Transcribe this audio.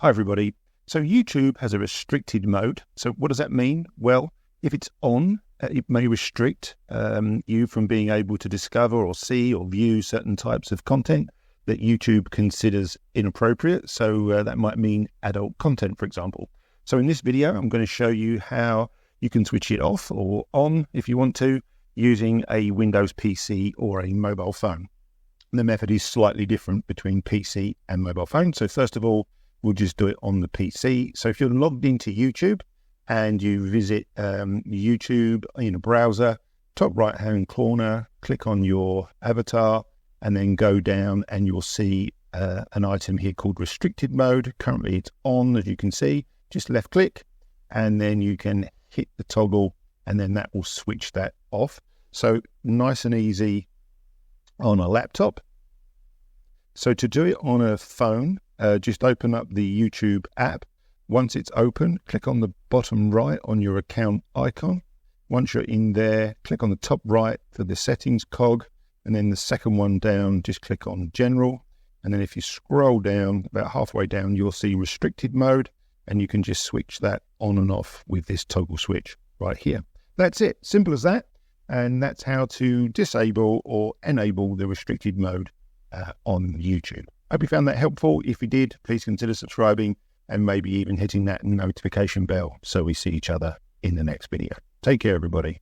Hi, everybody. So YouTube has a restricted mode. So what does that mean? Well, if it's on, it may restrict you from being able to discover or see or view certain types of content that YouTube considers inappropriate. So that might mean adult content, for example. So in this video, I'm going to show you how you can switch it off or on if you want to, using a Windows PC or a mobile phone. The method is slightly different between PC and mobile phone. So first of all, we'll just do it on the PC. So if you're logged into YouTube and you visit YouTube in a browser, top right-hand corner, click on your avatar and then go down and you'll see an item here called restricted mode. Currently it's on, as you can see. Just left click and then you can hit the toggle and then that will switch that off. So nice and easy on a laptop. So to do it on a phone, just open up the YouTube app. Once it's open, click on the bottom right on your account icon. Once you're in there, click on the top right for the settings cog, and then the second one down, just click on general. And then if you scroll down, about halfway down, you'll see restricted mode, and you can just switch that on and off with this toggle switch right here. That's it, simple as that. And that's how to disable or enable the restricted mode on YouTube. Hope you found that helpful. If you did, please consider subscribing and maybe even hitting that notification bell so we see each other in the next video. Take care, everybody.